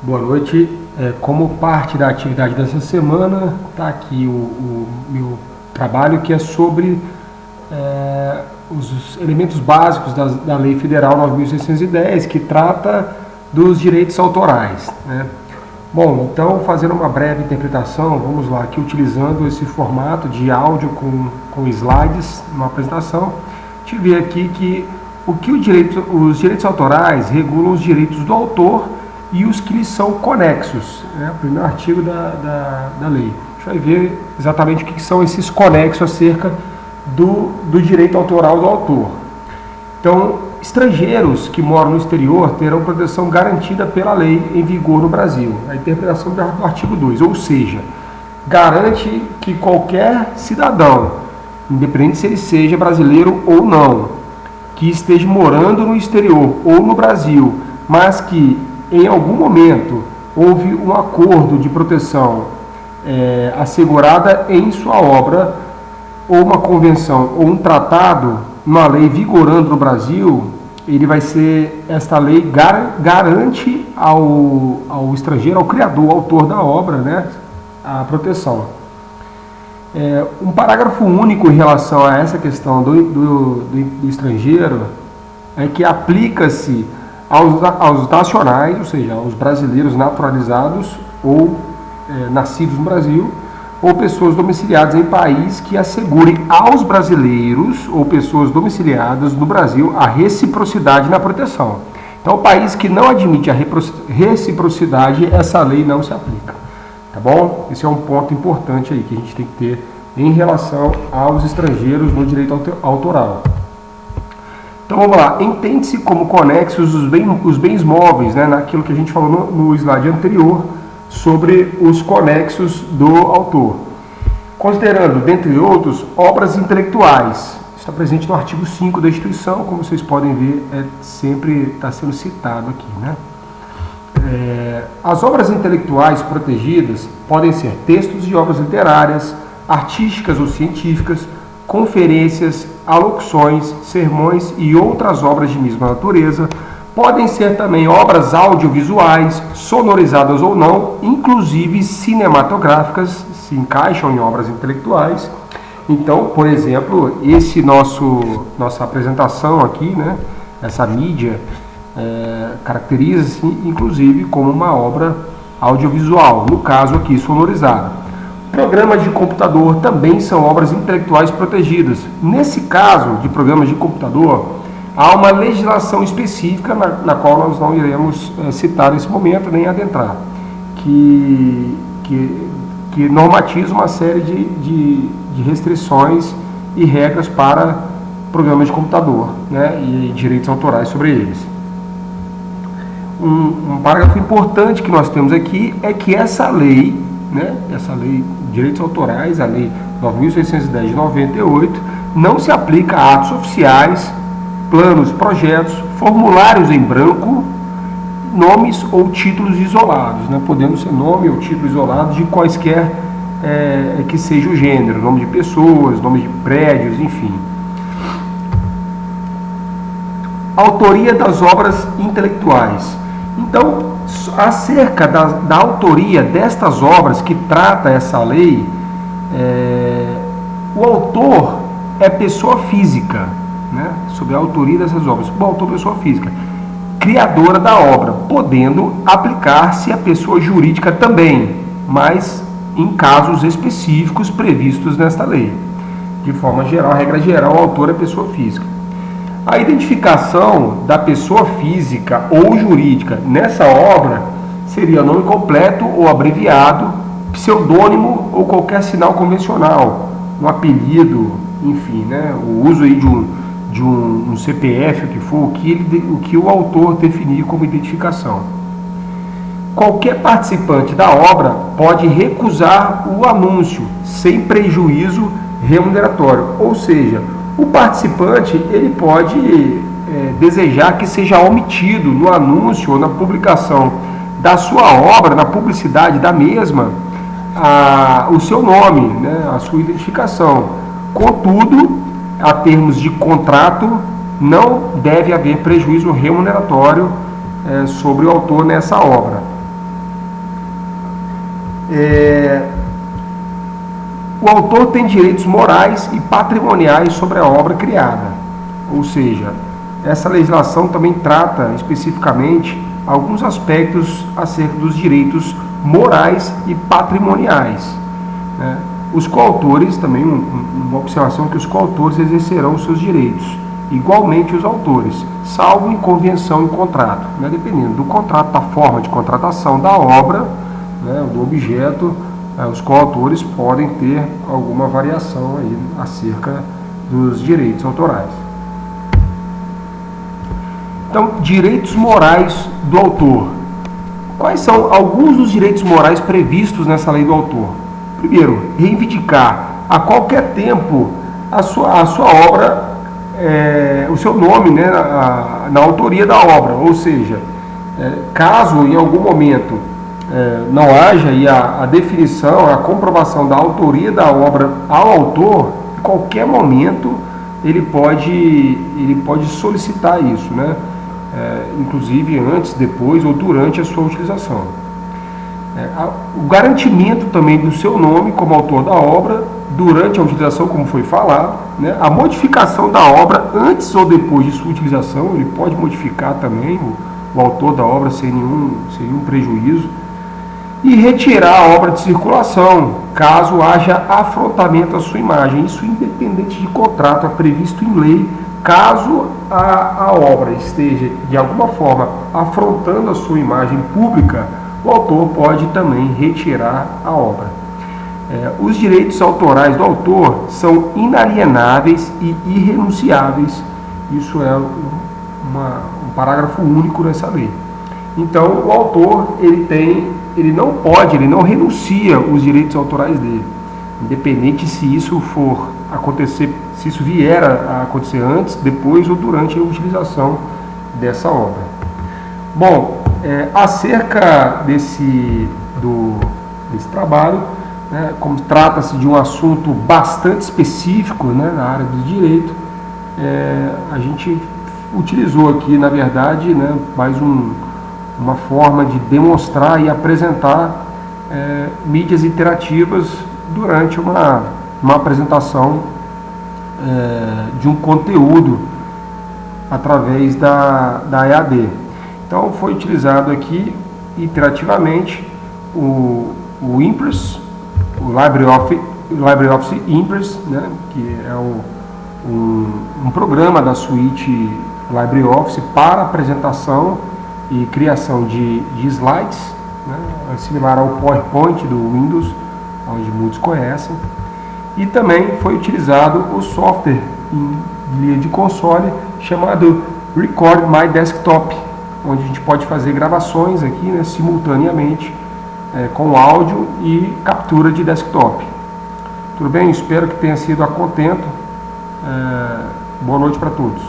Boa noite. Como parte da atividade dessa semana, está aqui o meu trabalho, que é sobre os elementos básicos da Lei Federal 9.610, que trata dos direitos autorais, né? Bom, então, fazendo uma breve interpretação, vamos lá, aqui utilizando esse formato de áudio com slides, uma apresentação, a gente vê aqui que os direitos autorais regulam os direitos do autor e os que lhes são conexos, né? O primeiro artigo da lei. A gente vai ver exatamente o que são esses conexos acerca do direito autoral do autor. Então, estrangeiros que moram no exterior terão proteção garantida pela lei em vigor no Brasil. A interpretação do artigo 2, ou seja, garante que qualquer cidadão, independente se ele seja brasileiro ou não, que esteja morando no exterior ou no Brasil, mas que em algum momento houve um acordo de proteção assegurada em sua obra, ou uma convenção ou um tratado, uma lei vigorando no Brasil, esta lei garante ao estrangeiro, ao criador, ao autor da obra, né, a proteção. Um parágrafo único em relação a essa questão do estrangeiro é que aplica-se aos nacionais, ou seja, aos brasileiros naturalizados ou nascidos no Brasil, ou pessoas domiciliadas em país que assegurem aos brasileiros ou pessoas domiciliadas no Brasil a reciprocidade na proteção. Então, o país que não admite a reciprocidade, essa lei não se aplica. Tá bom? Esse é um ponto importante aí que a gente tem que ter em relação aos estrangeiros no direito autoral. Então, vamos lá. Entende-se como conexos os bens móveis, né, naquilo que a gente falou no slide anterior, sobre os conexos do autor, considerando, dentre outros, obras intelectuais. Está presente no artigo 5 da instituição, como vocês podem ver, sempre está sendo citado aqui, né? As obras intelectuais protegidas podem ser textos de obras literárias, artísticas ou científicas, conferências, alocuções, sermões e outras obras de mesma natureza. Podem ser também obras audiovisuais, sonorizadas ou não, inclusive cinematográficas, se encaixam em obras intelectuais. Então, por exemplo, nossa apresentação aqui, né, essa mídia, caracteriza-se inclusive como uma obra audiovisual, no caso aqui sonorizada. Programas de computador também são obras intelectuais protegidas. Nesse caso de programas de computador, há uma legislação específica, na qual nós não iremos citar nesse momento, nem adentrar, que normatiza uma série de restrições e regras para programas de computador, né, e direitos autorais sobre eles. Um parágrafo importante que nós temos aqui é que essa lei, né, essa lei de direitos autorais, a lei 9.610 de 98, não se aplica a atos oficiais, planos, projetos, formulários em branco, nomes ou títulos isolados, né? Podendo ser nome ou título isolado de quaisquer que seja o gênero, nome de pessoas, nome de prédios, enfim. Autoria das obras intelectuais. Então, acerca da autoria destas obras que trata essa lei, o autor é pessoa física, né, sobre a autoria dessas obras. O autor é pessoa física, criadora da obra, podendo aplicar-se a pessoa jurídica também, mas em casos específicos previstos nesta lei. De forma geral, a regra geral, o autor é pessoa física. A identificação da pessoa física ou jurídica nessa obra seria nome completo ou abreviado, pseudônimo ou qualquer sinal convencional, um apelido, enfim, né, o uso aí de um CPF, o que for, o que o autor definir como identificação. Qualquer participante da obra pode recusar o anúncio sem prejuízo remuneratório, ou seja, o participante ele pode desejar que seja omitido no anúncio ou na publicação da sua obra, na publicidade da mesma, o seu nome, né, a sua identificação. Contudo, a termos de contrato, não deve haver prejuízo remuneratório sobre o autor nessa obra. O autor tem direitos morais e patrimoniais sobre a obra criada. Ou seja, essa legislação também trata especificamente alguns aspectos acerca dos direitos morais e patrimoniais, né? Os coautores, também uma observação que os coautores exercerão os seus direitos, igualmente os autores, salvo em convenção em contrato, né? Dependendo do contrato, da forma de contratação da obra, né, do objeto, os coautores podem ter alguma variação aí acerca dos direitos autorais. Então, direitos morais do autor. Quais são alguns dos direitos morais previstos nessa lei do autor? Primeiro, reivindicar a qualquer tempo a sua obra, o seu nome, né, na autoria da obra. Ou seja, caso em algum momento não haja aí a definição, a comprovação da autoria da obra ao autor, em qualquer momento ele pode solicitar isso, né? Inclusive antes, depois ou durante a sua utilização. O garantimento também do seu nome como autor da obra durante a utilização, como foi falado, né? A modificação da obra antes ou depois de sua utilização, ele pode modificar também o autor da obra sem nenhum prejuízo. E retirar a obra de circulação, caso haja afrontamento à sua imagem. Isso independente de contrato, é previsto em lei. Caso a obra esteja, de alguma forma, afrontando a sua imagem pública, o autor pode também retirar a obra. Os direitos autorais do autor são inalienáveis e irrenunciáveis. Isso é um parágrafo único nessa lei. Então, o autor, ele não renuncia os direitos autorais dele, independente se isso for acontecer, se isso vier a acontecer antes, depois ou durante a utilização dessa obra. Bom, acerca desse trabalho, né, como trata-se de um assunto bastante específico, né, na área do direito, a gente utilizou aqui, na verdade, né, mais uma forma de demonstrar e apresentar mídias interativas durante uma apresentação de um conteúdo através da EAD. Então foi utilizado aqui interativamente o Impress, o LibreOffice Impress, né, que é um programa da suíte LibreOffice para apresentação e criação de slides, né, similar ao PowerPoint do Windows, onde muitos conhecem. E também foi utilizado o software em linha de console chamado Record My Desktop, onde a gente pode fazer gravações aqui, né, simultaneamente com áudio e captura de desktop. Tudo bem? Espero que tenha sido a contento. Boa noite para todos.